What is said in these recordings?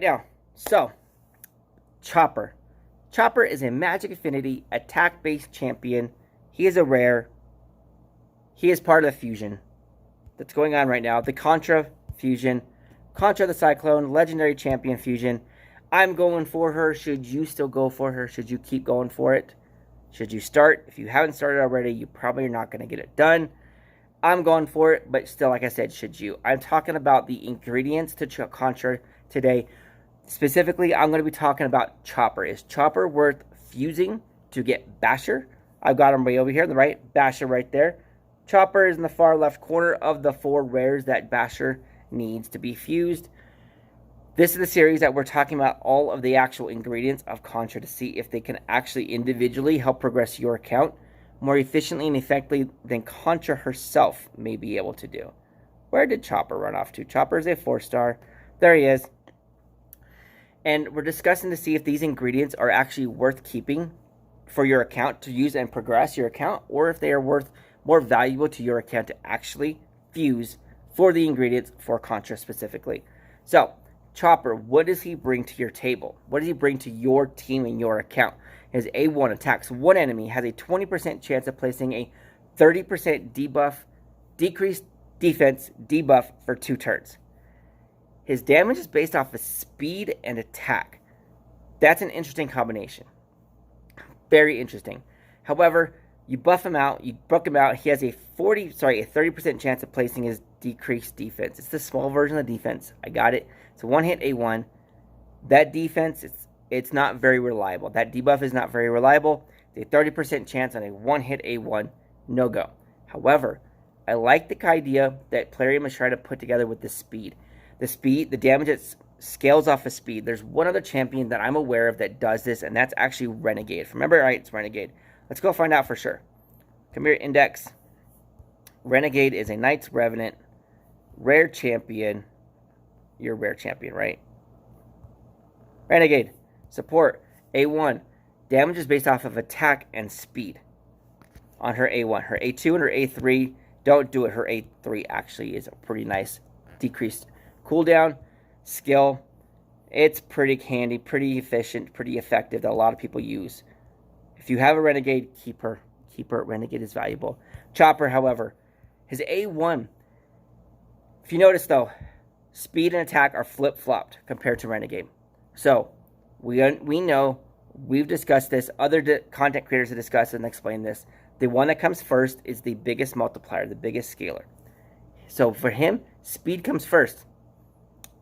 now. So, Chopper. Chopper is a Magic Affinity attack-based champion. He is a rare. He is part of the fusion that's going on right now. The Kantra fusion. Kantra the Cyclone, legendary champion fusion. I'm going for her. Should you still go for her? Should you keep going for it? Should you start? If you haven't started already, you probably are not going to get it done. I'm going for it, but still, like I said, should you? I'm talking about the ingredients to Kantra today. Specifically, I'm going to be talking about Chopper. Is Chopper worth fusing to get Basher? I've got him way over here on the right. Basher right there. Chopper is in the far left corner of the 4 rares that Basher needs to be fused. This is the series that we're talking about all of the actual ingredients of Kantra to see if they can actually individually help progress your account more efficiently and effectively than Kantra herself may be able to do. Where did Chopper run off to? Chopper is a 4-star. There he is. And we're discussing to see if these ingredients are actually worth keeping for your account to use and progress your account, or if they are worth more valuable to your account to actually fuse for the ingredients for Kantra specifically. So, Chopper, what does he bring to your table? What does he bring to your team and your account? His A1 attacks one enemy, has a 20% chance of placing a 30% debuff, decreased defense debuff for 2 turns. His damage is based off of speed and attack. That's an interesting combination. Very interesting. However, you buff him out, you broke him out, he has a 30% chance of placing his decreased defense. It's the small version of the defense. I got it. It's a one-hit A1. That defense, it's not very reliable. That debuff is not very reliable. It's a 30% chance on a one-hit A1. No go. However, I like the idea that Plarium is trying to put together with the speed. The damage it scales off of speed. There's one other champion that I'm aware of that does this, and that's actually Renegade. Remember, right? It's Renegade. Let's go find out for sure. Come here, Index. Renegade is a Knights Revenant, rare champion. You're a rare champion, right? Renegade. Support. A1. Damage is based off of attack and speed on her A1. Her A2 and her A3, don't do it. Her A3 actually is a pretty nice decreased cooldown. Skill. It's pretty handy, pretty efficient, pretty effective that a lot of people use. If you have a Renegade, keep her. Keep her. Renegade is valuable. Chopper, however, his A1. If you notice, though, speed and attack are flip-flopped compared to Renegade. So, we know, we've discussed this. Other content creators have discussed and explained this. The one that comes first is the biggest multiplier, the biggest scaler. So, for him, speed comes first.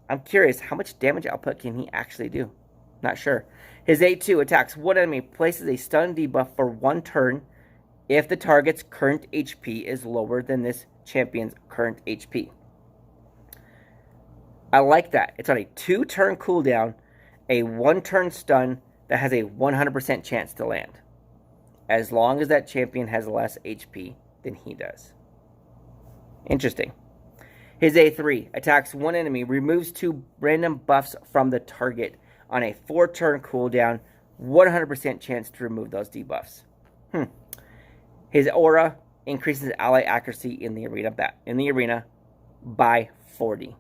I'm curious, how much damage output can he actually do? Not sure. His A2 attacks one enemy, places a stun debuff for 1 turn if the target's current HP is lower than this champion's current HP. I like that. It's on a 2-turn cooldown, a 1-turn stun that has a 100% chance to land, as long as that champion has less HP than he does. Interesting. His A3 attacks one enemy, removes 2 random buffs from the target on a 4-turn cooldown, 100% chance to remove those debuffs. His aura increases ally accuracy in the arena by 40.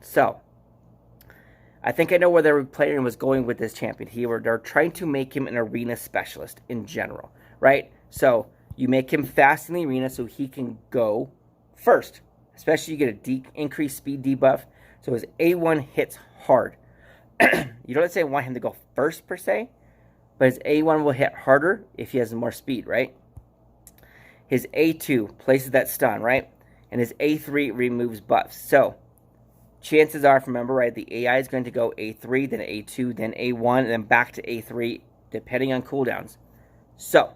So, I think I know where the player was going with this champion. They're trying to make him an arena specialist in general, right? So, you make him fast in the arena so he can go first. Especially you get a increased speed debuff. So his A1 hits hard. You don't say want him to go first per se, but his A1 will hit harder if he has more speed, right? His A2 places that stun, right? And his A3 removes buffs. So, chances are, remember, right, the AI is going to go A3, then A2, then A1, and then back to A3, depending on cooldowns. So,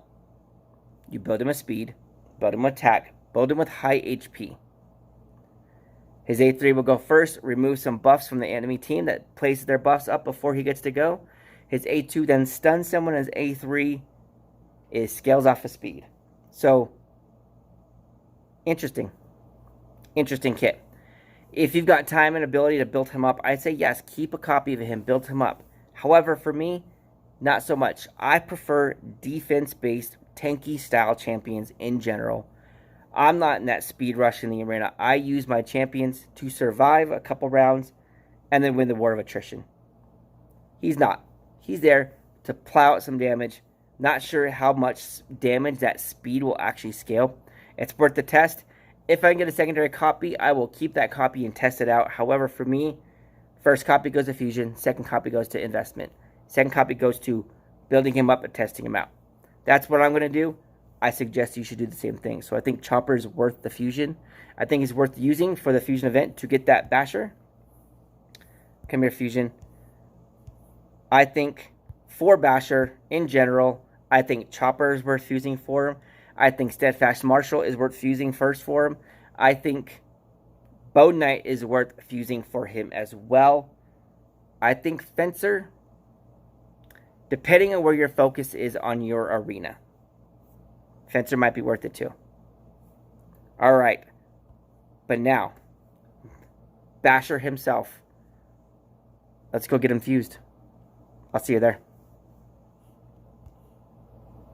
you build him with speed, build him with attack, build him with high HP. His A3 will go first, remove some buffs from the enemy team that places their buffs up before he gets to go. His A2 then stuns someone. His A3 scales off of speed. So, interesting. Interesting kit. If you've got time and ability to build him up, I'd say yes, keep a copy of him, build him up. However, for me, not so much. I prefer defense-based, tanky-style champions in general. I'm not in that speed rush in the arena. I use my champions to survive a couple rounds and then win the war of attrition. He's not. He's there to plow out some damage. Not sure how much damage that speed will actually scale. It's worth the test. If I can get a secondary copy, I will keep that copy and test it out. However, for me, first copy goes to Fusion. Second copy goes to investment. Second copy goes to building him up and testing him out. That's what I'm going to do. I suggest you should do the same thing. So I think Chopper is worth the Fusion. I think he's worth using for the Fusion event to get that Basher. Come here, Fusion. I think for Basher, in general, I think Chopper is worth fusing for him. I think Steadfast Marshal is worth fusing first for him. I think Bone Knight is worth fusing for him as well. I think Fencer, depending on where your focus is on your arena, Fencer might be worth it too. All right. But now, Basher himself. Let's go get him fused. I'll see you there.